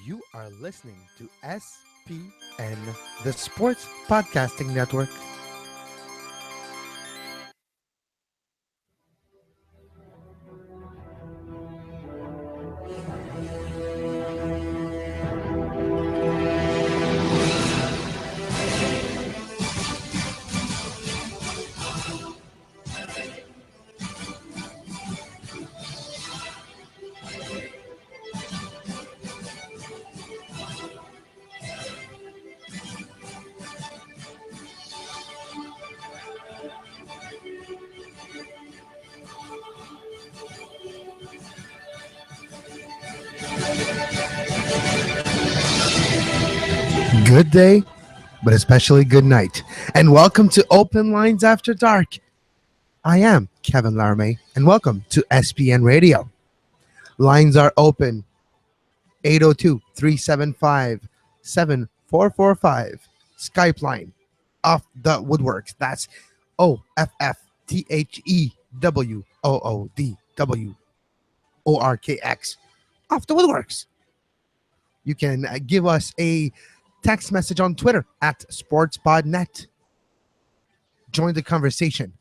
You are listening to SPN, the Sports Podcasting Network. Good day, but especially good night. And welcome to Open Lines After Dark. I am Kevin Laramee, and welcome to SPN Radio. Lines are open 802 375 7445. Skype line off the woodworks. That's OFFTHEWOODWORKX. Off the woodworks. You can give us a text message on Twitter at SportsPodNet. Join the conversation.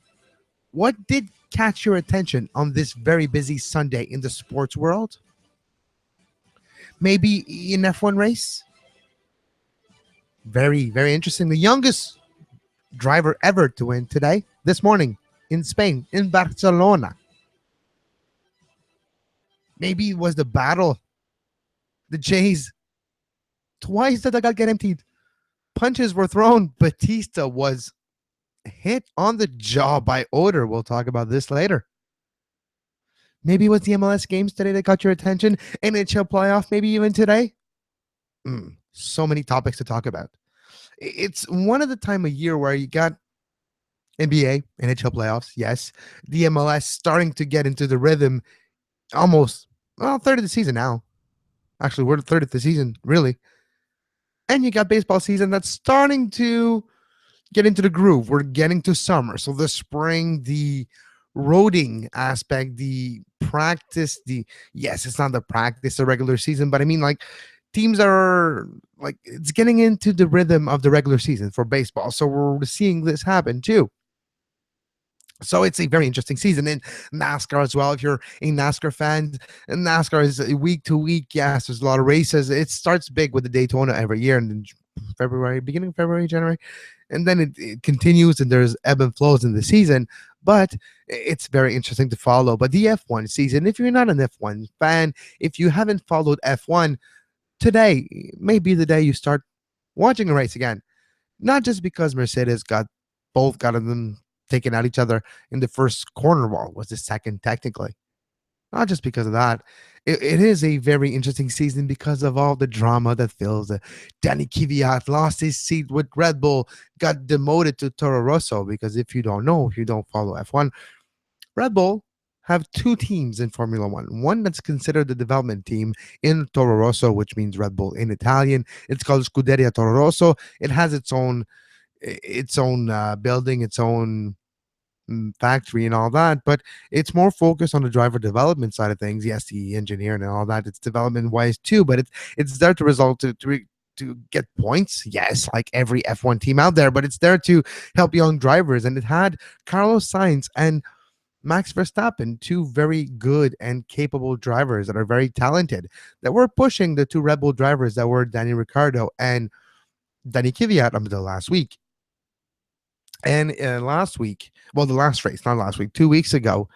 What did catch your attention on this very busy Sunday in the sports world? Maybe an F1 race? Very, very interesting. The youngest driver ever to win today, this morning, in Spain, in Barcelona. Maybe it was the battle. The Jays, twice that got emptied. Punches were thrown. Batista was hit on the jaw by Oder. We'll talk about this later. Maybe it was the MLS games today that caught your attention. NHL playoff, maybe even today. So many topics to talk about. It's one of the time of year where you got NBA, NHL playoffs, yes. The MLS starting to get into the rhythm almost, third of the season now. Actually, we're the third of the season, really. And you got baseball season that's starting to get into the groove. We're getting to summer. So the spring, the roading aspect, the practice, it's not the practice, the regular season, but I mean, like, teams are like, it's getting into the rhythm of the regular season for baseball. So we're seeing this happen too. So it's a very interesting season in NASCAR as well. If you're a NASCAR fan, and NASCAR is week to week. Yes, there's a lot of races. It starts big with the Daytona every year, and then February, beginning of February, January, and then it continues, and there's ebb and flows in the season. But it's very interesting to follow. But the F1 season, if you're not an F1 fan, if you haven't followed F1, today may be the day you start watching a race again. Not just because Mercedes got them taking out each other in the first corner wall, was the second technically. Not just because of that. It is a very interesting season because of all the drama that fills it. Danny Kvyat lost his seat with Red Bull, got demoted to Toro Rosso, because if you don't know, if you don't follow F1, Red Bull have two teams in Formula One. One that's considered the development team in Toro Rosso, which means Red Bull in Italian. It's called Scuderia Toro Rosso. It has its own building, its own factory and all that, but it's more focused on the driver development side of things. Yes, the engineering and all that, it's development wise too, but it's there to result to get points, yes, like every F1 team out there, but it's there to help young drivers. And it had Carlos Sainz and Max Verstappen, two very good and capable drivers that are very talented, that were pushing the two Red Bull drivers that were Danny Ricciardo and Danny Kvyat until last week. And last week, well, the last race, not last week, 2 weeks ago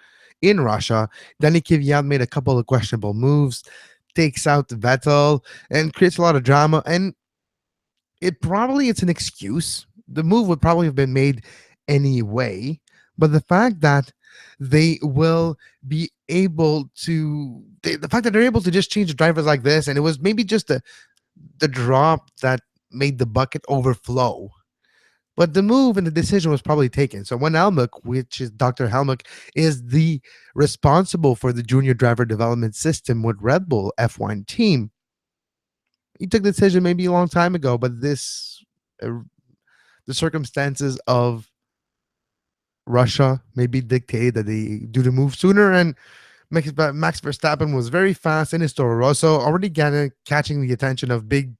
in Russia, Danny Kvyat made a couple of questionable moves, takes out Vettel, and creates a lot of drama. And it's an excuse. The move would probably have been made anyway. But the fact that they will be able to, the fact that they're able to just change the drivers like this, and it was maybe just the drop that made the bucket overflow. But the move and the decision was probably taken. So when Helmut, which is Dr. Helmut, is the responsible for the junior driver development system with Red Bull F1 team, he took the decision maybe a long time ago, but the circumstances of Russia maybe dictate that they do the move sooner. And Max Verstappen was very fast in his Toro Rosso, already catching the attention of big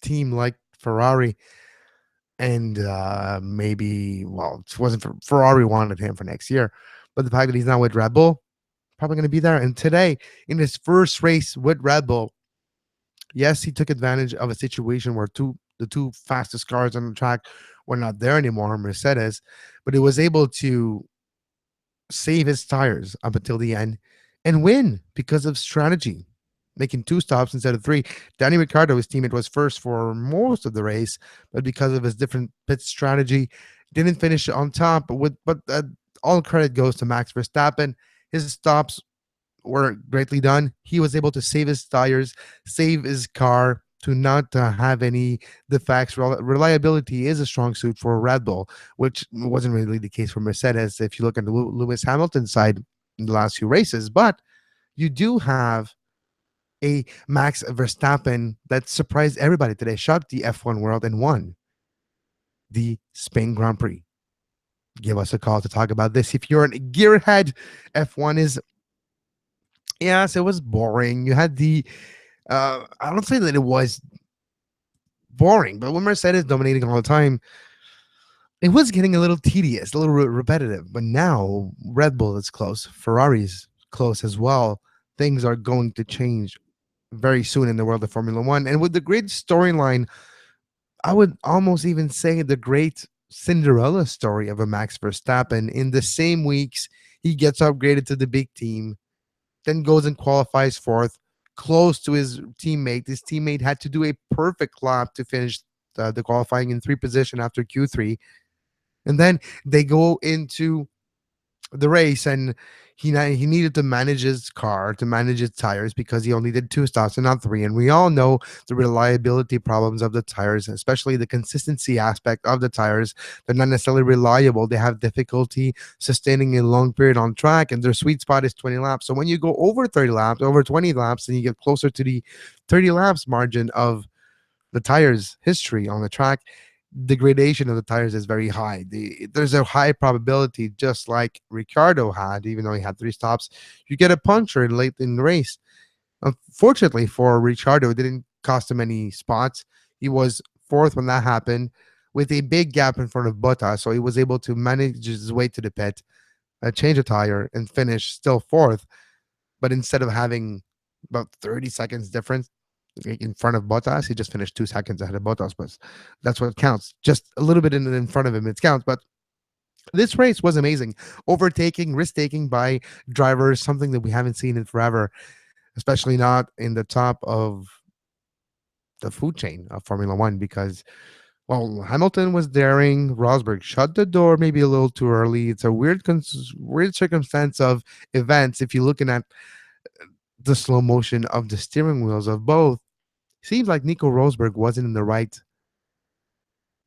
team like Ferrari. And maybe, well, it wasn't for Ferrari wanted him for next year, but the fact that he's now with Red Bull, probably going to be there. And today, in his first race with Red Bull, yes, he took advantage of a situation where the two fastest cars on the track were not there anymore, Mercedes, but he was able to save his tires up until the end and win because of strategy, making two stops instead of three. Danny Ricciardo, his teammate, was first for most of the race, but because of his different pit strategy, didn't finish on top. But all credit goes to Max Verstappen. His stops were greatly done. He was able to save his tires, save his car to not have any defects. Reliability is a strong suit for Red Bull, which wasn't really the case for Mercedes if you look at the Lewis Hamilton side in the last few races. But you do have a Max Verstappen that surprised everybody today, shocked the F1 world, and won the Spain Grand Prix. Give us a call to talk about this. If you're a gearhead, F1 is, yes, it was boring. You had the I don't say that it was boring, but when Mercedes dominating all the time, it was getting a little tedious, a little repetitive. But now Red Bull is close, Ferrari's close as well. Things are going to change very soon in the world of Formula One. And with the great storyline, I would almost even say the great Cinderella story of a Max Verstappen. In the same weeks, he gets upgraded to the big team, then goes and qualifies fourth, close to his teammate. His teammate had to do a perfect lap to finish the qualifying in three position after Q3. And then they go into the race, and he needed to manage his car, to manage his tires, because he only did two stops and not three. And we all know the reliability problems of the tires, especially the consistency aspect of the tires. They're not necessarily reliable. They have difficulty sustaining a long period on track, and their sweet spot is 20 laps. So when you go over 30 laps, over 20 laps, and you get closer to the 30 laps margin of the tires history on the track, degradation of the tires is very high. There's a high probability, just like Ricardo had, even though he had three stops, you get a puncture late in the race. Unfortunately for Ricardo, it didn't cost him any spots. He was fourth when that happened, with a big gap in front of Bottas, so he was able to manage his way to the pit, change a tire, and finish still fourth. But instead of having about 30 seconds difference in front of Bottas, he just finished 2 seconds ahead of Bottas. But that's what counts. Just a little bit in front of him, it counts. But this race was amazing. Overtaking, risk taking by drivers, something that we haven't seen in forever, especially not in the top of the food chain of Formula One, because, well, Hamilton was daring. Rosberg shut the door maybe a little too early. It's a weird circumstance of events. If you're looking at the slow motion of the steering wheels of both, seems like Nico Rosberg wasn't in the right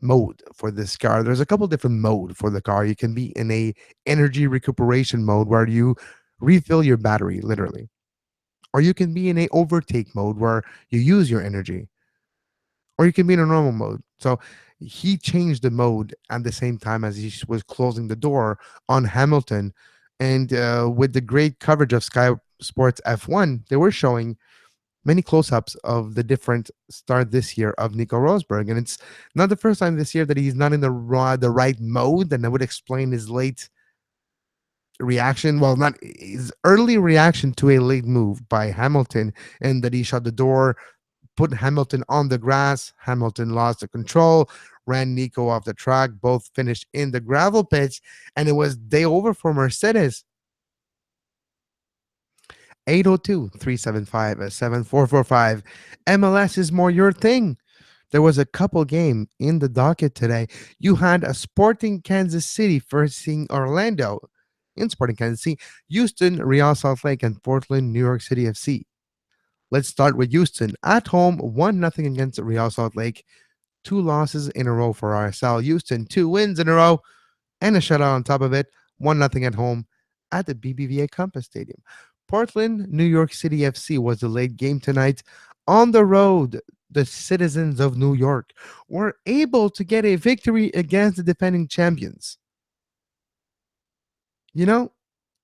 mode for this car. There's a couple different mode for the car. You can be in a energy recuperation mode where you refill your battery literally, or you can be in a overtake mode where you use your energy, or you can be in a normal mode. So he changed the mode at the same time as he was closing the door on Hamilton. And with the great coverage of Sky Sports F1, they were showing many close-ups of the different start this year of Nico Rosberg, and it's not the first time this year that he's not in the right mode. And I would explain his late reaction, well, not his early reaction to a late move by Hamilton, and that he shut the door, put Hamilton on the grass. Hamilton lost the control, ran Nico off the track. Both finished in the gravel pits, and it was day over for Mercedes. 802-375-7445. MLS is more your thing. There was a couple game in the docket today. You had a Sporting Kansas City facing Orlando in Sporting Kansas City, Houston, Real Salt Lake, and Portland, New York City FC. Let's start with Houston. At home, 1-0 against Real Salt Lake. Two losses in a row for RSL. Houston, two wins in a row, and a shutout on top of it. 1-0 at home at the BBVA Compass Stadium. Portland, New York City FC was the late game tonight. On the road, the citizens of New York were able to get a victory against the defending champions. You know,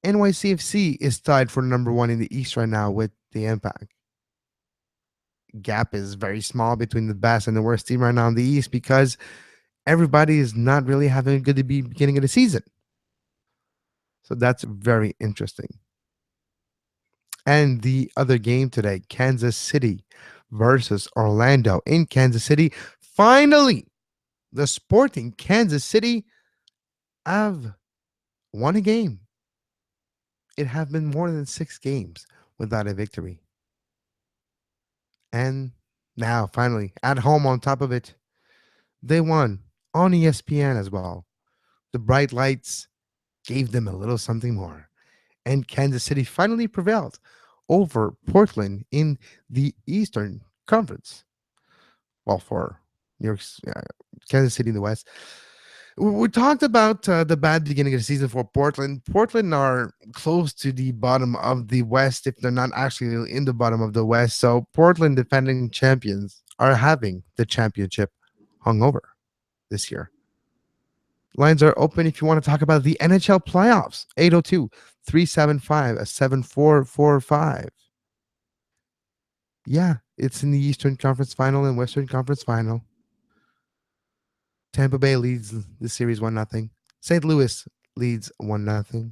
NYCFC is tied for number one in the East right now with the Impact. Gap is very small between the best and the worst team right now in the East because everybody is not really having a good beginning of the season. So that's very interesting. And the other game today, Kansas City versus Orlando in Kansas City. Finally, the Sporting Kansas City have won a game. It have been more than 6 games without a victory. And now, finally, at home on top of it, they won on ESPN as well. The bright lights gave them a little something more. And Kansas City finally prevailed over Portland in the Eastern Conference. Well, for New York, Kansas City in the West. We talked about the bad beginning of the season for Portland. Portland are close to the bottom of the West, if they're not actually in the bottom of the West. So Portland, defending champions, are having the championship hungover this year. Lines are open if you want to talk about the NHL playoffs. 802-375-7445. Yeah, it's in the Eastern Conference Final and Western Conference Final. Tampa Bay leads the series 1-0. St. Louis leads 1-0.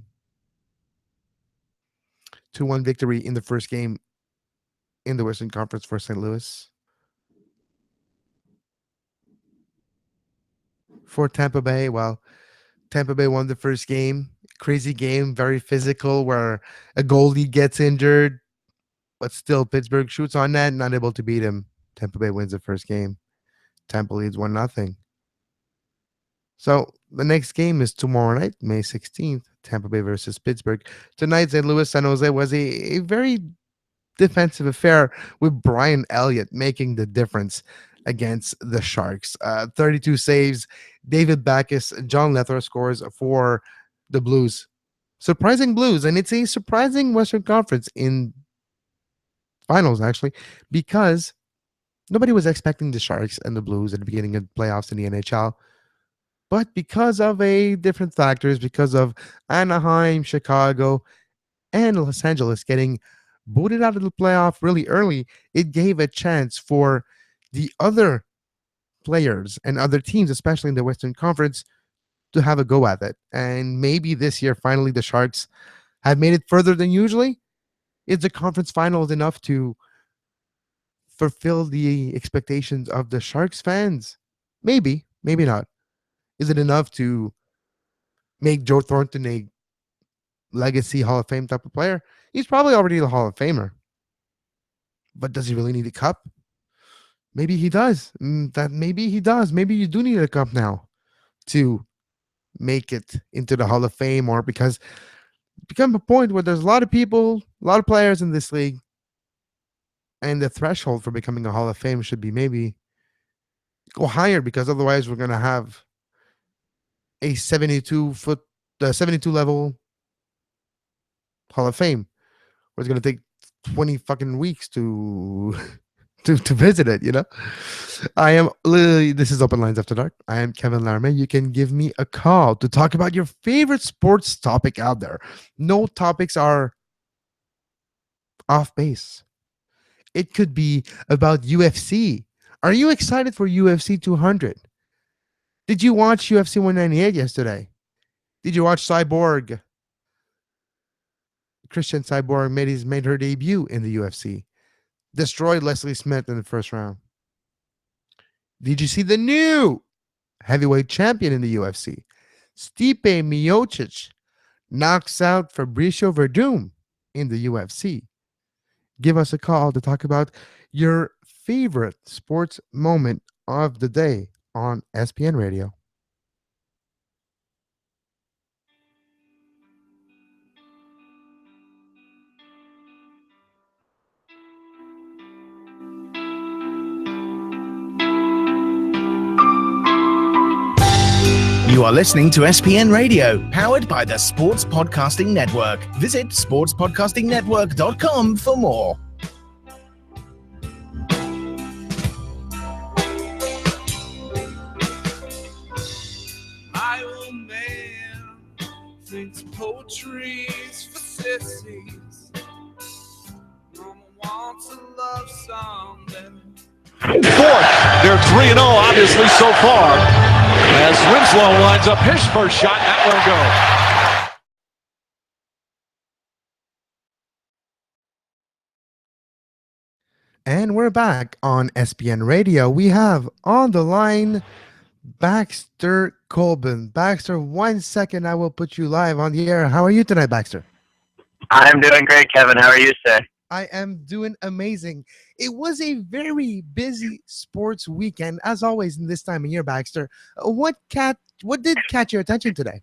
2-1 victory in the first game in the Western Conference for St. Louis. For Tampa Bay, well, Tampa Bay won the first game. Crazy game, very physical, where a goalie gets injured, but still Pittsburgh shoots on net, not able to beat him. Tampa Bay wins the first game. Tampa leads 1-0. So the next game is tomorrow night, May 16th, Tampa Bay versus Pittsburgh. Tonight, St. Louis San Jose was a very defensive affair with Brian Elliott making the difference against the Sharks. 32 saves. David Backes, John Lethor scores for the Blues. Surprising Blues, and it's a surprising Western Conference in finals, actually, because nobody was expecting the Sharks and the Blues at the beginning of the playoffs in the NHL. But because of different factors, because of Anaheim, Chicago, and Los Angeles getting booted out of the playoff really early, it gave a chance for the other players and other teams, especially in the Western Conference, to have a go at it. And maybe this year, finally, the Sharks have made it further than usually. Is the conference finals enough to fulfill the expectations of the Sharks fans? Maybe, maybe not. Is it enough to make Joe Thornton a legacy Hall of Fame type of player? He's probably already a Hall of Famer. But does he really need a cup? Maybe he does. Maybe he does. Maybe you do need a cup now to make it into the Hall of Fame, or because become a point where there's a lot of people, a lot of players in this league, and the threshold for becoming a Hall of Fame should be maybe go higher, because otherwise we're going to have a 72 level Hall of Fame where it's going to take 20 fucking weeks to to visit it, you know? I am literally, this is Open Lines After Dark. I am Kevin Laramee. You can give me a call to talk about your favorite sports topic out there. No topics are off base. It could be about UFC. Are you excited for UFC 200? Did you watch UFC 198 yesterday? Did you watch Cyborg? Christian Cyborg made her debut in the UFC. Destroyed Leslie Smith in the first round. Did you see the new heavyweight champion in the UFC? Stipe Miocic knocks out Fabricio Verdum in the UFC. Give us a call to talk about your favorite sports moment of the day on SPN Radio. You are listening to SPN Radio, powered by the Sports Podcasting Network. Visit sportspodcastingnetwork.com for more. My old man thinks poetry trees for sissies. Mama wants a love song that Fourth, they're 3-0 obviously so far as Winslow lines up his first shot. That will go. And we're back on SPN Radio. We have on the line Baxter Colbin. Baxter, 1 second, I will put you live on the air. How are you tonight, Baxter? I'm doing great, Kevin. How are you, sir? I am doing amazing. It was a very busy sports weekend, as always in this time of year, Baxter. What did catch your attention today?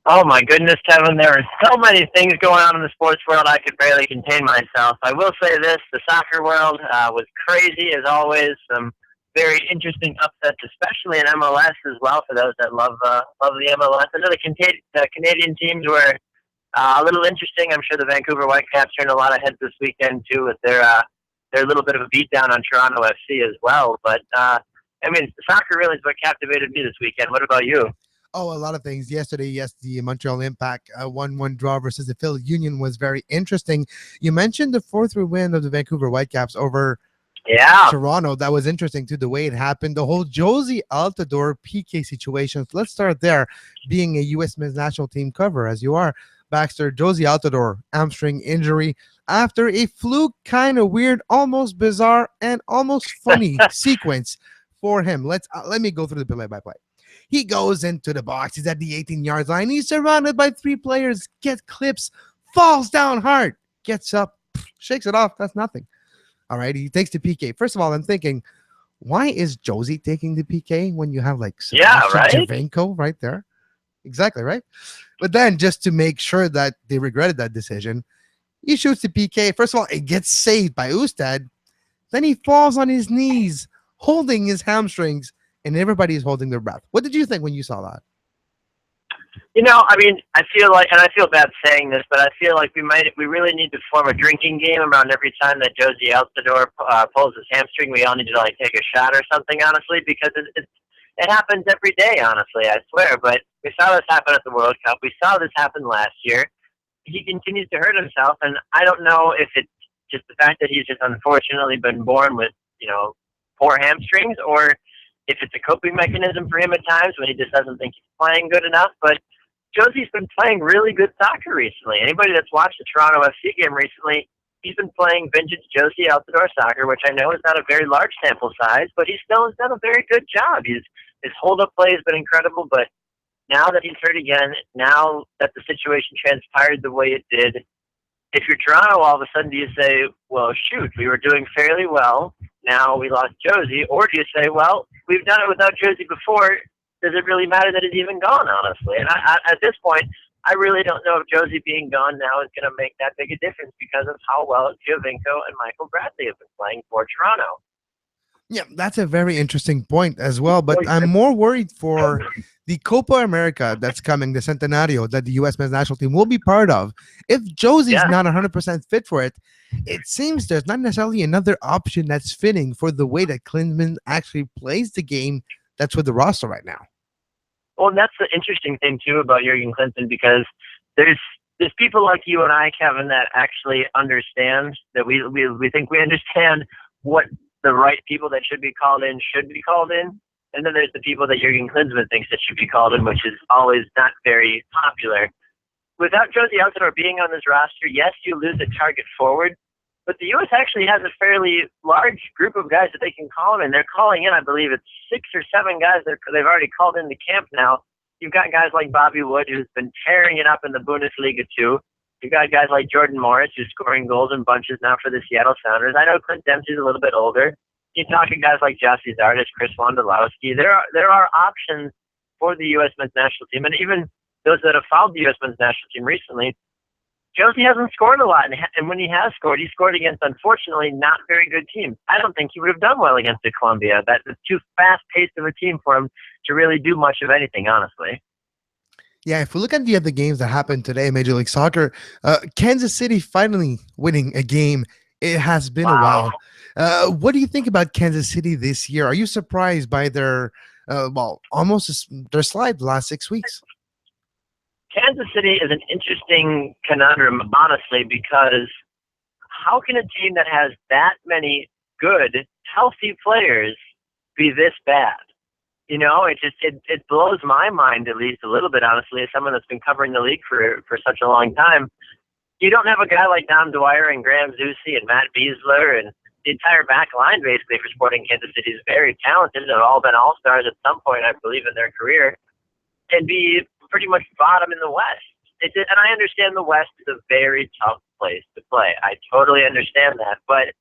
Oh, my goodness, Kevin. There are so many things going on in the sports world, I could barely contain myself. I will say this, the soccer world was crazy, as always. Some very interesting upsets, especially in MLS as well, for those that love the MLS. I know the Canadian teams were a little interesting. I'm sure the Vancouver Whitecaps turned a lot of heads this weekend, too, with their little bit of a beatdown on Toronto FC as well. But, soccer really is what captivated me this weekend. What about you? Oh, a lot of things. Yesterday, yes, the Montreal Impact 1-1 draw versus the Philly Union was very interesting. You mentioned the 4-3 win of the Vancouver Whitecaps over Toronto. That was interesting, too, the way it happened. The whole Josie Altidore PK situation. Let's start there, being a U.S. men's national team cover, as you are. Baxter, Josie Altidore, hamstring injury after a fluke, kind of weird, almost bizarre, and almost funny sequence for him. Let me go through the play-by-play. He goes into the box. He's at the 18-yard line. He's surrounded by 3 players. Gets clips, falls down hard, gets up, shakes it off. That's nothing. All right, he takes the PK. First of all, I'm thinking, why is Josie taking the PK when you have like Javenko right there? Exactly, right? But then just to make sure that they regretted that decision, he shoots the PK. First of all, it gets saved by Ustad. Then he falls on his knees, holding his hamstrings, and everybody is holding their breath. What did you think when you saw that? I feel like, and I feel bad saying this, but I feel like we really need to form a drinking game around every time that Josie Altidore pulls his hamstring. We all need to take a shot or something, honestly, because it happens every day, honestly, I swear. But we saw this happen at the World Cup. We saw this happen last year. He continues to hurt himself, and I don't know if it's just the fact that he's just unfortunately been born with, poor hamstrings, or if it's a coping mechanism for him at times when he just doesn't think he's playing good enough. But Josie's been playing really good soccer recently. Anybody that's watched the Toronto FC game recently, he's been playing vintage Josie Altidore soccer, which I know is not a very large sample size, but he still has done a very good job. His hold-up play has been incredible, but now that he's hurt again, now that the situation transpired the way it did, if you're Toronto, all of a sudden do you say, well, shoot, we were doing fairly well, now we lost Josie, or do you say, well, we've done it without Josie before, does it really matter that he's even gone, honestly? And at this point, I really don't know if Josie being gone now is going to make that big a difference because of how well Giovinco and Michael Bradley have been playing for Toronto. Yeah, that's a very interesting point as well, but I'm more worried for the Copa America that's coming, the Centenario, that the U.S. men's national team will be part of. If Josie's not 100% fit for it, it seems there's not necessarily another option that's fitting for the way that Klinsmann actually plays the game that's with the roster right now. Well, and that's the interesting thing, too, about Jurgen Klinsmann, because there's people like you and I, Kevin, that actually understand, that we think we understand what the right people that should be called in. And then there's the people that Jurgen Klinsmann thinks that should be called in, which is always not very popular. Without Josie Altidore being on this roster, yes, you lose a target forward, but the U.S. actually has a fairly large group of guys that they can call in. They're calling in, I believe it's 6 or 7 guys they've already called into camp now. You've got guys like Bobby Wood, who's been tearing it up in the Bundesliga too. You've got guys like Jordan Morris, who's scoring goals in bunches now for the Seattle Sounders. I know Clint Dempsey's a little bit older. You talk to guys like Jesse Zardes, Chris Wondolowski. There are options for the U.S. men's national team, and even those that have followed the U.S. men's national team recently. Josie hasn't scored a lot, and when he has scored, he scored against, unfortunately, not very good teams. I don't think he would have done well against Colombia. That's too fast-paced of a team for him to really do much of anything, honestly. Yeah, if we look at the other games that happened today in Major League Soccer, Kansas City finally winning a game. It has been a while. What do you think about Kansas City this year? Are you surprised by their, almost their slide the last 6 weeks? Kansas City is an interesting conundrum, honestly, because how can a team that has that many good, healthy players be this bad? You know, it blows my mind, at least a little bit, honestly, as someone that's been covering the league for such a long time. You don't have a guy like Dom Dwyer and Graham Zusi and Matt Beasler and the entire back line, basically, for Sporting Kansas City is very talented. They've all been all-stars at some point, I believe, in their career, and be pretty much bottom in the West. And I understand the West is a very tough place to play. I totally understand that. But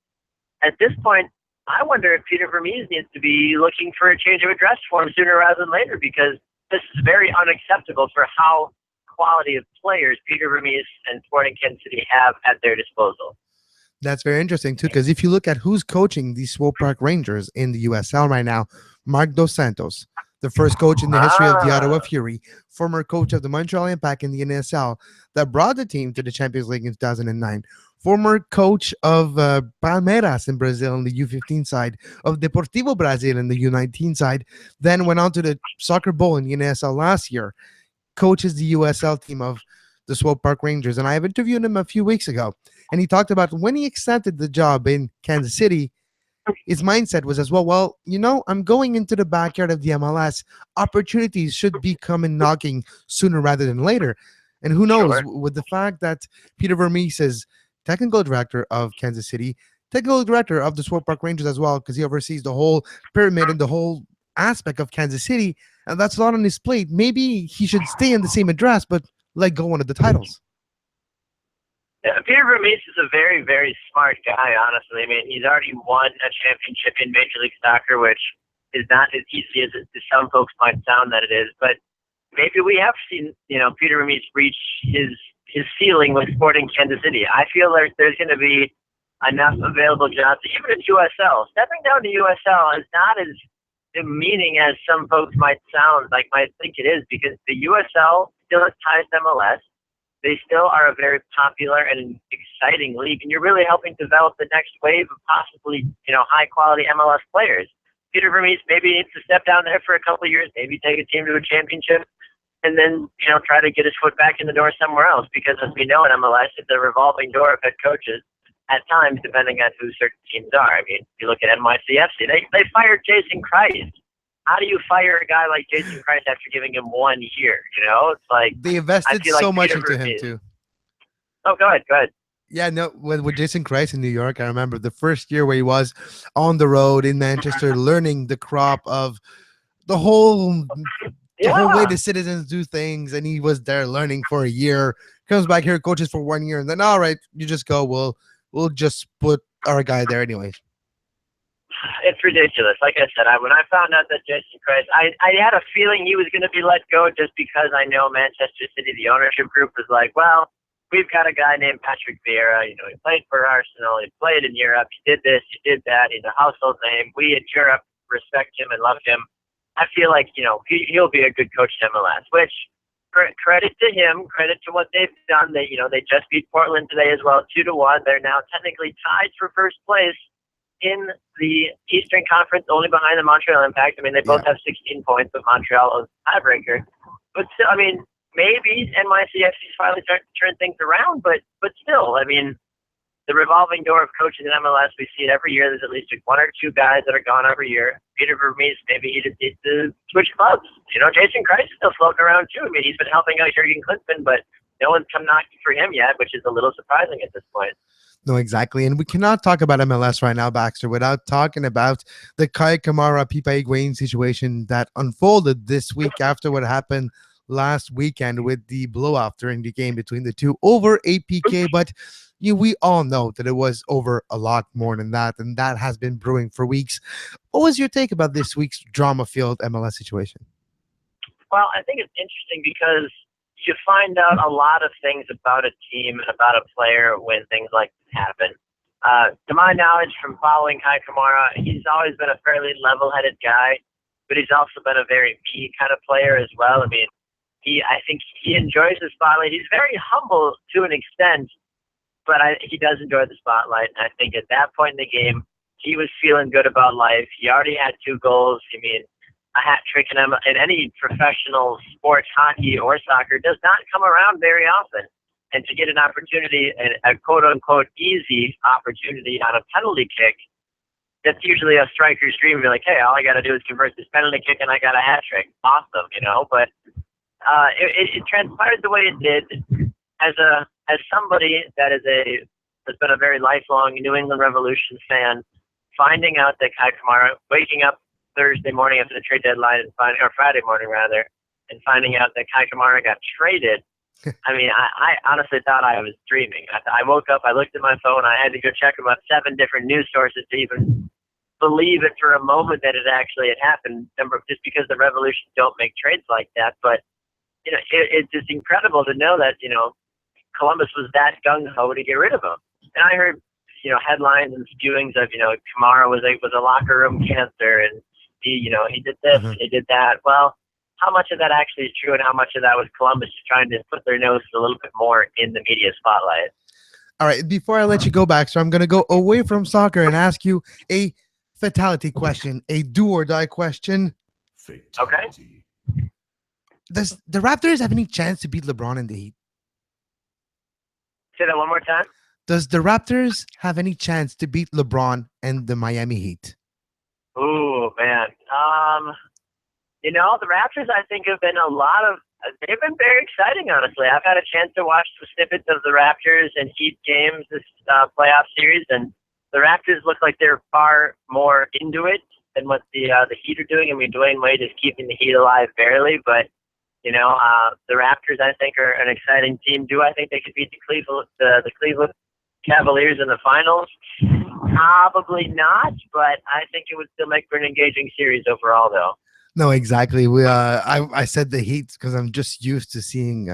at this point, I wonder if Peter Vermees needs to be looking for a change of address for him sooner rather than later, because this is very unacceptable for how quality of players Peter Vermees and Sporting Kansas City have at their disposal. That's very interesting, too, because if you look at who's coaching the Swope Park Rangers in the USL right now, Mark Dos Santos, the first coach in the history of the Ottawa Fury, former coach of the Montreal Impact in the NSL that brought the team to the Champions League in 2009, former coach of Palmeiras in Brazil in the U15 side, of Deportivo Brazil in the U19 side, then went on to the Soccer Bowl in the NSL last year, coaches the USL team of the Swope Park Rangers. And I have interviewed him a few weeks ago, and he talked about when he accepted the job in Kansas City, his mindset was as well, you know, I'm going into the backyard of the MLS. Opportunities should be coming knocking sooner rather than later. And who knows, Sure. with the fact that Peter Vermees is technical director of Kansas City, technical director of the Swope Park Rangers as well, because he oversees the whole pyramid and the whole aspect of Kansas City, and that's a lot on his plate. Maybe he should stay in the same address, but let go one of the titles. Yeah, Peter Vermees is a very, very smart guy, honestly. I mean, he's already won a championship in Major League Soccer, which is not as easy as some folks might sound that it is. But maybe we have seen, you know, Peter Vermees reach his ceiling with Sporting Kansas City. I feel like there's going to be enough available jobs, even at USL. Stepping down to USL is not as demeaning as some folks might think it is, because the USL still has ties to MLS. They still are a very popular and exciting league, and you're really helping develop the next wave of possibly, you know, high-quality MLS players. Peter Vermees maybe needs to step down there for a couple of years, maybe take a team to a championship, and then, you know, try to get his foot back in the door somewhere else, because as we know in MLS, it's a revolving door of head coaches at times, depending on who certain teams are. I mean, if you look at NYCFC, they fired Jason Christ. How do you fire a guy like Jason Christ after giving him 1 year? You know, it's like They invested feel like so much Peter into him, Vermees- too. Oh, go ahead. Yeah, no, with Jason Christ in New York, I remember the first year where he was on the road in Manchester, learning the crop of the whole way the citizens do things, and he was there learning for a year. Comes back here, coaches for 1 year, and then all right, you just go. We'll just put our guy there anyways. It's ridiculous. Like I said, when I found out that Jason Christ, I had a feeling he was going to be let go, just because I know Manchester City, the ownership group, was like, well, we've got a guy named Patrick Vieira. You know, he played for Arsenal. He played in Europe. He did this. He did that. He's a household name. We in Europe respect him and love him. I feel like, you know, he'll be a good coach in MLS, which credit to him, credit to what they've done. They just beat Portland today as well, 2-1. They're now technically tied for first place in the Eastern Conference, only behind the Montreal Impact. I mean, they both have 16 points, but Montreal is tiebreaker. But still, I mean, maybe NYCFC's finally starting to turn things around, but still, I mean, the revolving door of coaches in MLS, we see it every year. There's at least 1 or 2 guys that are gone every year. Peter Vermees, maybe he just needs to switch clubs. You know, Jason Christ is still floating around too. I mean, he's been helping out Jurgen Klinsmann, but no one's come knocking for him yet, which is a little surprising at this point. No, exactly. And we cannot talk about MLS right now, Baxter, without talking about the Kai Kamara Pipa Higuain situation that unfolded this week after what happened last weekend with the blowout during the game between the two over APK. But we all know that it was over a lot more than that, and that has been brewing for weeks. What was your take about this week's drama-filled MLS situation? Well, I think it's interesting because you find out a lot of things about a team and about a player when things like this happen. To my knowledge, from following Kai Kamara, he's always been a fairly level-headed guy, but he's also been a very me kind of player as well. I mean, I think he enjoys the spotlight. He's very humble to an extent, but he does enjoy the spotlight. And I think at that point in the game, he was feeling good about life. He already had 2 goals. I mean, a hat trick in any professional sports, hockey or soccer, does not come around very often. And to get an opportunity, a quote-unquote easy opportunity on a penalty kick, that's usually a striker's dream. Be like, hey, all I got to do is convert this penalty kick, and I got a hat trick. Awesome, But it transpired the way it did. As somebody that's been a very lifelong New England Revolution fan, finding out that Kai Kamara, waking up Thursday morning after the trade deadline or Friday morning rather, and finding out that Kai Kamara got traded. I mean, I honestly thought I was dreaming. I woke up, I looked at my phone, I had to go check about 7 different news sources to even believe it for a moment that it actually had happened. Just because the Revolution don't make trades like that, but it's just incredible to know that Columbus was that gung ho to get rid of him. And I heard headlines and spewings of Kamara was a locker room cancer, and he did this, and he did that. Well, how much of that actually is true, and how much of that was Columbus trying to put their nose a little bit more in the media spotlight? All right, before I let you go back, so I'm going to go away from soccer and ask you a fatality question, a do or die question. Okay. Does the Raptors have any chance to beat LeBron and the Heat? Say that one more time. Does the Raptors have any chance to beat LeBron and the Miami Heat? Ooh, man. The Raptors, I think, have been they've been very exciting, honestly. I've had a chance to watch some snippets of the Raptors and Heat games this playoff series, and the Raptors look like they're far more into it than what the Heat are doing. I mean, Dwayne Wade is keeping the Heat alive barely, but the Raptors, I think, are an exciting team. Do I think they could beat the Cleveland Cavaliers in the finals? Probably not, but I think it would still make for an engaging series overall, though. No, exactly. I said the Heat because I'm just used to seeing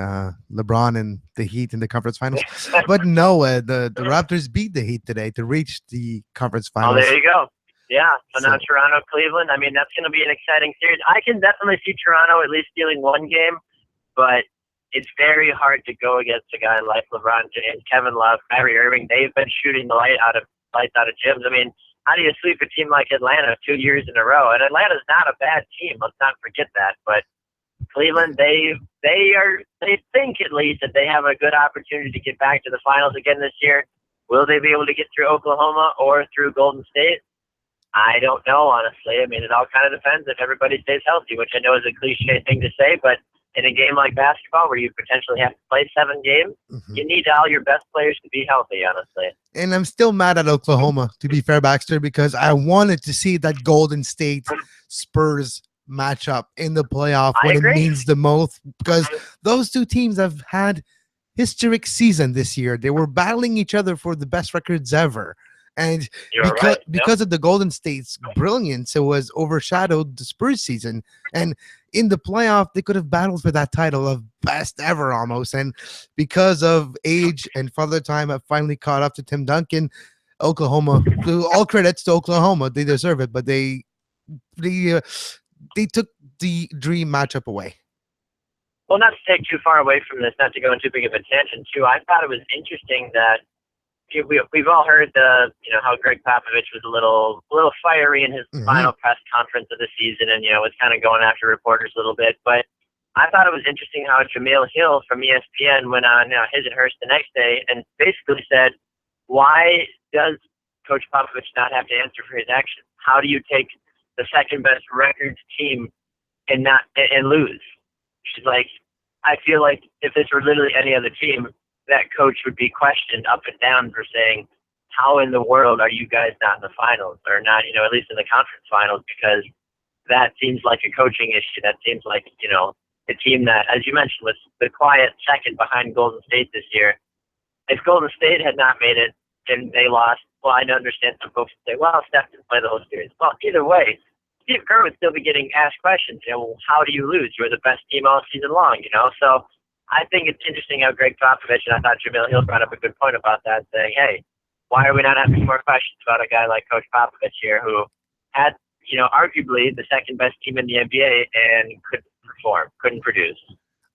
LeBron and the Heat in the conference finals. But no, the Raptors beat the Heat today to reach the conference finals. Oh, there you go. Yeah. So now Toronto, Cleveland. I mean, that's going to be an exciting series. I can definitely see Toronto at least stealing one game, but it's very hard to go against a guy like LeBron James, Kevin Love, Kyrie Irving. They've been shooting the lights out of gyms. I mean, how do you sweep a team like Atlanta 2 years in a row? And Atlanta's not a bad team. Let's not forget that. But Cleveland, they think at least that they have a good opportunity to get back to the finals again this year. Will they be able to get through Oklahoma or through Golden State? I don't know, honestly. I mean, it all kind of depends if everybody stays healthy, which I know is a cliche thing to say, but in a game like basketball where you potentially have to play 7 games, you need all your best players to be healthy, honestly. And I'm still mad at Oklahoma, to be fair, Baxter, because I wanted to see that Golden State Spurs matchup in the playoff when it means the most, because those two teams have had historic season this year. They were battling each other for the best records ever. And because of the Golden State's brilliance, it was overshadowed the Spurs season. And in the playoff, they could have battled for that title of best ever almost. And because of age and father time, have finally caught up to Tim Duncan. Oklahoma, all credits to Oklahoma. They deserve it, but they took the dream matchup away. Well, not to take too far away from this, not to go into too big of a tangent, too, I thought it was interesting that we've all heard how Greg Popovich was a little fiery in his final press conference of the season, and was kind of going after reporters a little bit. But I thought it was interesting how Jameel Hill from ESPN went on His and Hers the next day and basically said, "Why does Coach Popovich not have to answer for his actions? How do you take the second best records team and lose?" She's like, "I feel like if this were literally any other team, that coach would be questioned up and down for saying, how in the world are you guys not in the finals, or not, at least in the conference finals, because that seems like a coaching issue. That seems like, a team that, as you mentioned, was the quiet second behind Golden State this year. If Golden State had not made it and they lost, well, I understand some folks would say, well, Steph didn't play the whole series. Well, either way, Steve Kerr would still be getting asked questions. How do you lose? You were the best team all season long, So I think it's interesting how Greg Popovich, and I thought Jameel Hill brought up a good point about that, saying, hey, why are we not having more questions about a guy like Coach Popovich here who had, arguably the second best team in the NBA and couldn't perform, couldn't produce?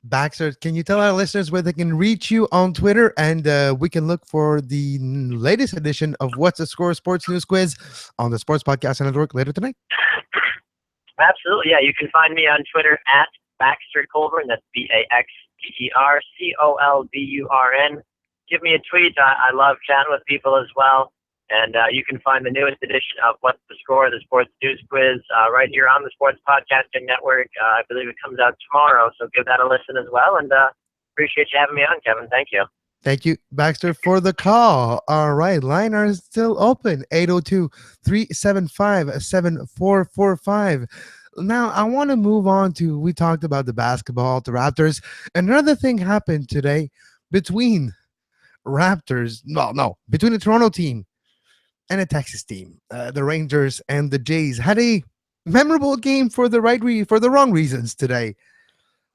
Baxter, can you tell our listeners where they can reach you on Twitter, and we can look for the latest edition of What's the Score Sports News Quiz on the Sports Podcast Network later tonight? Absolutely, yeah. You can find me on Twitter at Baxter Colburn. That's BaxterColburn. Give me a tweet. I love chatting with people as well. And you can find the newest edition of What's the Score, the Sports News Quiz, right here on the Sports Podcasting Network. I believe it comes out tomorrow, so give that a listen as well. And appreciate you having me on, Kevin. Thank you. Thank you, Baxter, for the call. All right, line are still open, 802-375-7445. Now, I want to move on to, we talked about the basketball, the Raptors. Another thing happened today between between the Toronto team and a Texas team. The Rangers and the Jays had a memorable game for the for the wrong reasons today.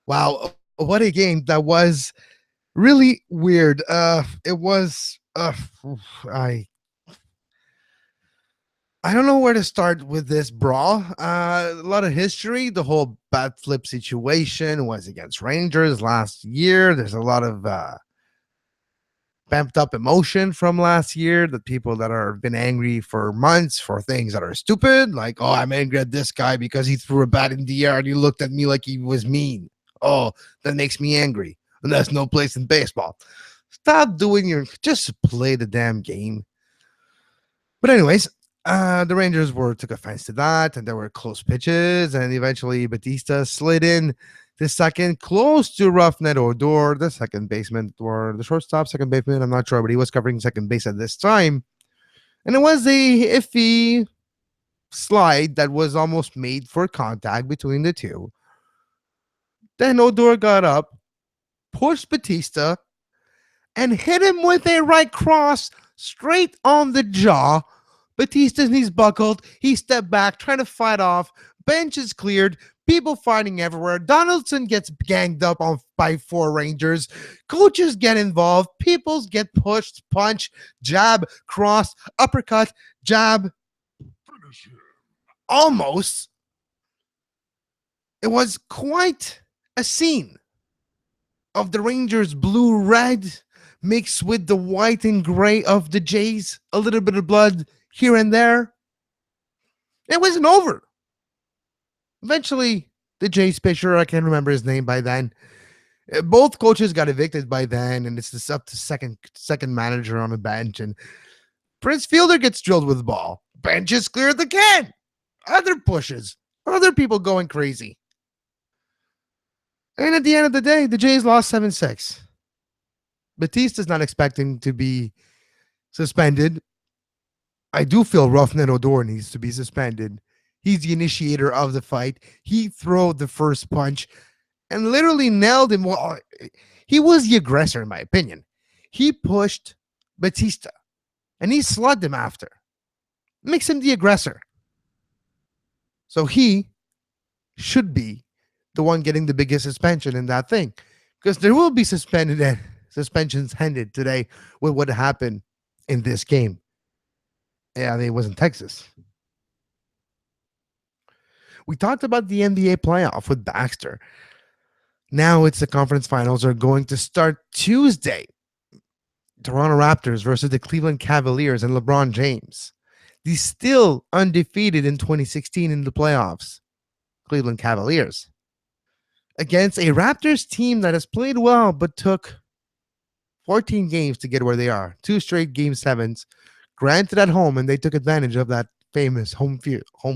Wow, what a game that was. Really weird. It was. I don't know where to start with this brawl. A lot of history. The whole bat flip situation was against Rangers last year. There's a lot of pumped up emotion from last year. The people that are been angry for months for things that are stupid, like, oh, I'm angry at this guy because he threw a bat in the air and he looked at me like he was mean. Oh, that makes me angry. And that's no place in baseball. Stop doing just play the damn game. But anyways, the Rangers took offense to that, and there were close pitches, and eventually Batista slid in the second, close to Roughneck Odor, the second baseman, or the shortstop, second baseman, I'm not sure, but he was covering second base at this time. And it was a iffy slide that was almost made for contact between the two. Then Odor got up, pushed Batista, and hit him with a right cross straight on the jaw. Batista's knees buckled. He stepped back, trying to fight off. Bench is cleared. People fighting everywhere. Donaldson gets ganged up by 4 Rangers. Coaches get involved. People get pushed, punch, jab, cross, uppercut, jab. Almost. It was quite a scene of the Rangers blue-red mixed with the white and gray of the Jays. A little bit of blood here and there. It wasn't over. Eventually, the Jays pitcher, I can't remember his name by then, both coaches got evicted by then, and it's just up to second manager on the bench, and Prince Fielder gets drilled with the ball. Benches clear the can. Other pushes. Other people going crazy. And at the end of the day, the Jays lost 7-6. Batista's not expecting to be suspended. I do feel Roughneck Odor needs to be suspended. He's the initiator of the fight. He threw the first punch and literally nailed him. Well, he was the aggressor, in my opinion. He pushed Batista and he slugged him after. Makes him the aggressor. So he should be the one getting the biggest suspension in that thing, because there will be suspensions handed today with what happened in this game. Yeah, it was in Texas. We talked about the NBA playoff with Baxter. Now it's the conference finals are going to start Tuesday. Toronto Raptors versus the Cleveland Cavaliers and LeBron James. The still undefeated in 2016 in the playoffs, Cleveland Cavaliers, against a Raptors team that has played well but took 14 games to get where they are. 2 straight game 7s, granted at home, and they took advantage of that famous home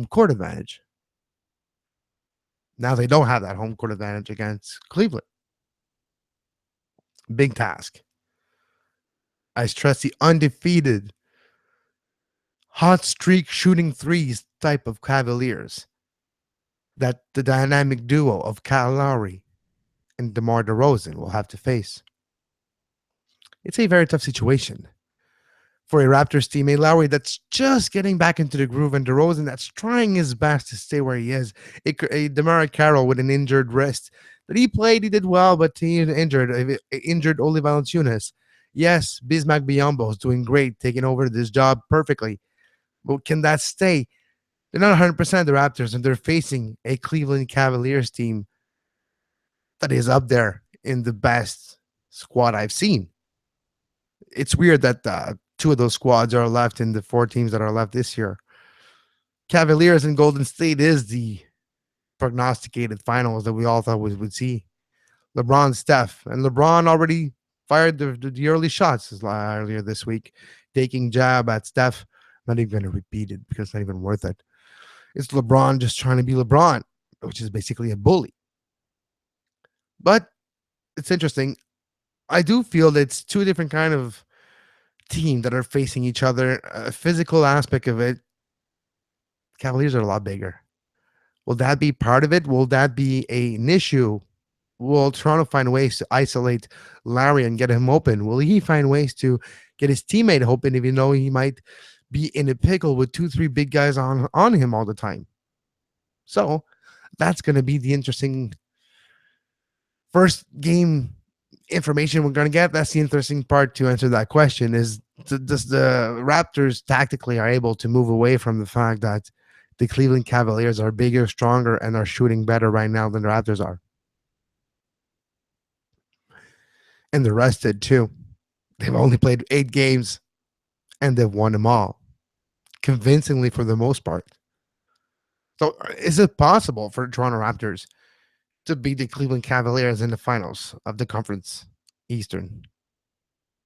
court advantage. Now they don't have that home court advantage against Cleveland. Big task. I stress the undefeated, hot streak shooting threes type of Cavaliers that the dynamic duo of Kyle Lowry and DeMar DeRozan will have to face. It's a very tough situation for a Raptors teammate, Lowry, that's just getting back into the groove, and DeRozan that's trying his best to stay where he is. DeMar Carroll with an injured wrist that he played, he did well, but he injured Oli Valanciunas. Yes, Bismack Biyombo is doing great, taking over this job perfectly. But can that stay? They're not 100% the Raptors, and they're facing a Cleveland Cavaliers team that is up there in the best squad I've seen. It's weird that 2 of those squads are left in the 4 teams that are left this year. Cavaliers and Golden State is the prognosticated finals that we all thought we would see. LeBron, Steph, and LeBron already fired the early shots earlier this week, taking jab at Steph. Not even going to repeat it because it's not even worth it. It's LeBron just trying to be LeBron, which is basically a bully. But it's interesting. I do feel that it's two different kind of team that are facing each other. A physical aspect of it, Cavaliers are a lot bigger. Will that be part of it? Will that be an issue? Will Toronto find ways to isolate Larry and get him open? Will he find ways to get his teammate open, even though he might be in a pickle with 2-3 big guys on him all the time? So that's going to be the interesting first game information we're going to get. That's the interesting part to answer that question is does the Raptors tactically are able to move away from the fact that the Cleveland Cavaliers are bigger, stronger, and are shooting better right now than the Raptors are. And the rest did too. They've only played 8 games and they've won them all convincingly for the most part. So is it possible for the Toronto Raptors to beat the Cleveland Cavaliers in the finals of the Conference Eastern?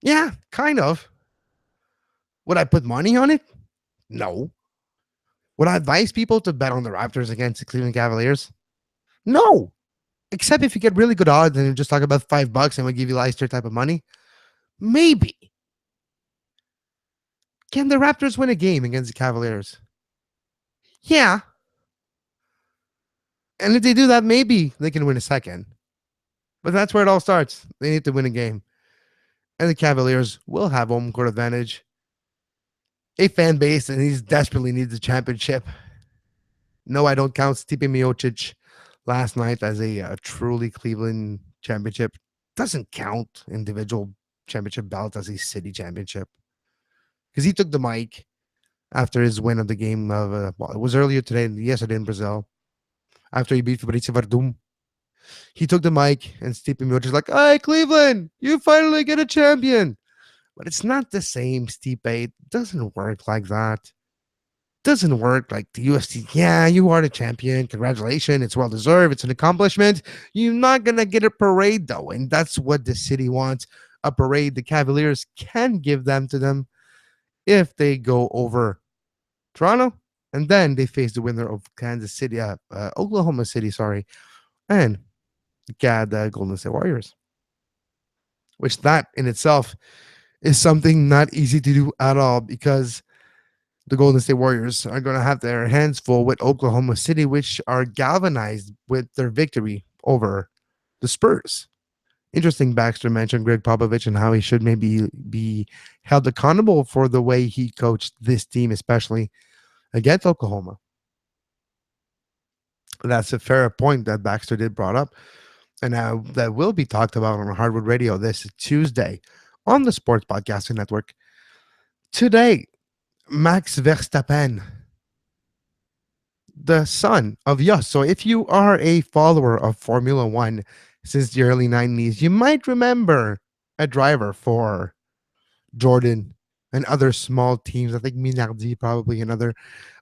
Yeah, kind of. Would I put money on it? No. Would I advise people to bet on the Raptors against the Cleveland Cavaliers? No. Except if you get really good odds and you just talk about $5 and we give you Leicester type of money. Maybe. Can the Raptors win a game against the Cavaliers? Yeah. And if they do that, maybe they can win a second. But that's where it all starts. They need to win a game. And the Cavaliers will have home court advantage. A fan base, and he desperately needs a championship. No, I don't count Stipe Miocic last night as a truly Cleveland championship. Doesn't count individual championship belt as a city championship. Because he took the mic after his win of the game of, it was earlier today, yesterday in Brazil, after he beat Fabrizio Verdum. He took the mic and Stipe Miocic was like, "Hey, Cleveland, you finally get a champion." But it's not the same, Stipe. It doesn't work like that. Doesn't work like the UFC. Yeah, you are the champion. Congratulations. It's well deserved. It's an accomplishment. You're not going to get a parade, though. And that's what the city wants, a parade. The Cavaliers can give them to them if they go over Toronto. And then they face the winner of Kansas City, Oklahoma City, sorry, and the Golden State Warriors. Which that in itself is something not easy to do at all because the Golden State Warriors are going to have their hands full with Oklahoma City, which are galvanized with their victory over the Spurs. Interesting, Baxter mentioned Greg Popovich and how he should maybe be held accountable for the way he coached this team, especially against Oklahoma. That's a fair point that Baxter did brought up. And that will be talked about on Hardwood Radio this Tuesday on the Sports Podcasting Network. Today, Max Verstappen, the son of Jos. So if you are a follower of Formula One since the early 90s, you might remember a driver for Jordan and other small teams. I think Minardi probably another.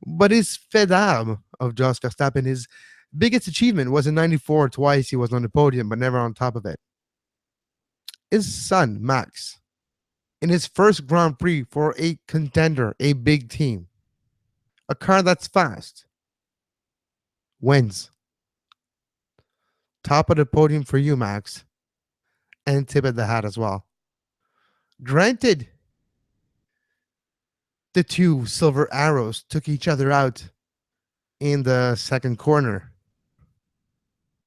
But his fedam of Jos Verstappen, his biggest achievement was in 94. Twice he was on the podium, but never on top of it. His son, Max, in his first Grand Prix for a contender, a big team, a car that's fast, wins. Top of the podium for you, Max, and tip of the hat as well. Granted, the two silver arrows took each other out in the second corner,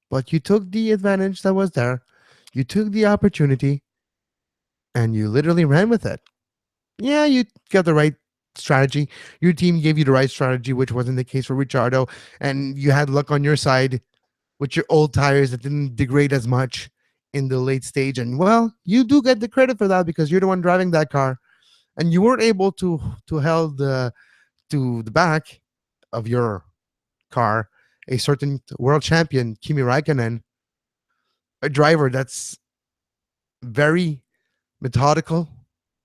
but you took the advantage that was there. You took the opportunity and you literally ran with it. Yeah, you got the right strategy. Your team gave you the right strategy, which wasn't the case for Ricciardo. And you had luck on your side with your old tires that didn't degrade as much in the late stage. And well, you do get the credit for that because you're the one driving that car. And you weren't able to held to the back of your car a certain world champion, Kimi Raikkonen, a driver that's very methodical,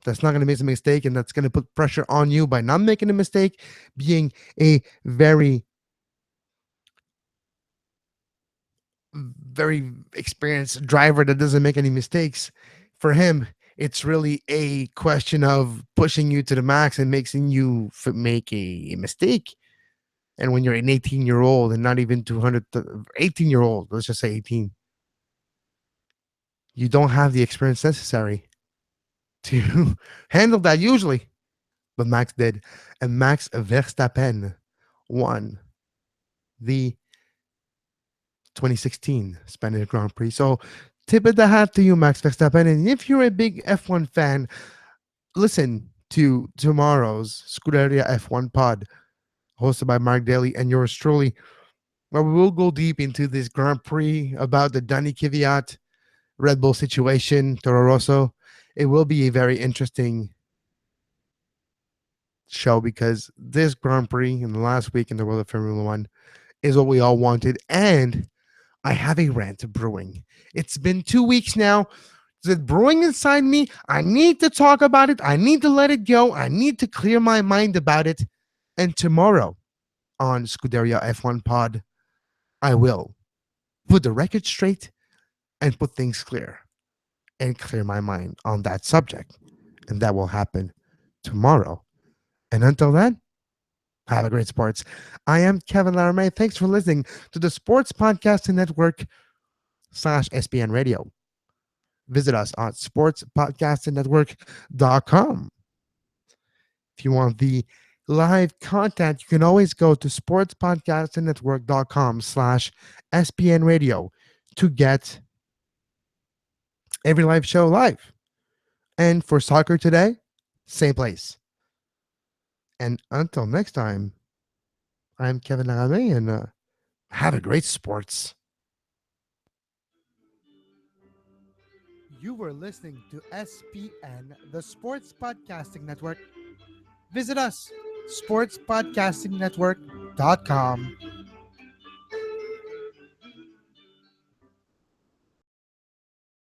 that's not going to make a mistake, and that's going to put pressure on you by not making a mistake, being a very very experienced driver that doesn't make any mistakes. For him, it's really a question of pushing you to the max and making you make a mistake. And when you're an 18-year-old and not even 200, 18-year-old, let's just say 18, you don't have the experience necessary to handle that usually. But Max did. And Max Verstappen won the 2016 Spanish Grand Prix. So tip of the hat to you, Max Verstappen. And if you're a big F1 fan, listen to tomorrow's Scuderia F1 pod hosted by Mark Daly and yours truly, where we will go deep into this Grand Prix about the Danny Kvyat Red Bull situation, Toro Rosso. It will be a very interesting show because this Grand Prix in the last week in the world of Formula One is what we all wanted. And I have a rant brewing. It's been 2 weeks now. It's brewing inside me. I need to talk about it. I need to let it go. I need to clear my mind about it. And tomorrow on Scuderia F1 Pod, I will put the record straight and put things clear and clear my mind on that subject. And that will happen tomorrow. And until then, have a great sports. I am Kevin Laramee. Thanks for listening to the Sports Podcasting Network / SPN Radio. Visit us on sportspodcastingnetwork.com. If you want the live content, you can always go to sportspodcastingnetwork.com / SPN Radio to get every live show live. And for soccer today, same place. And until next time, I'm Kevin Laramee, and have a great sports. You were listening to SPN, the Sports Podcasting Network. Visit us, sportspodcastingnetwork.com.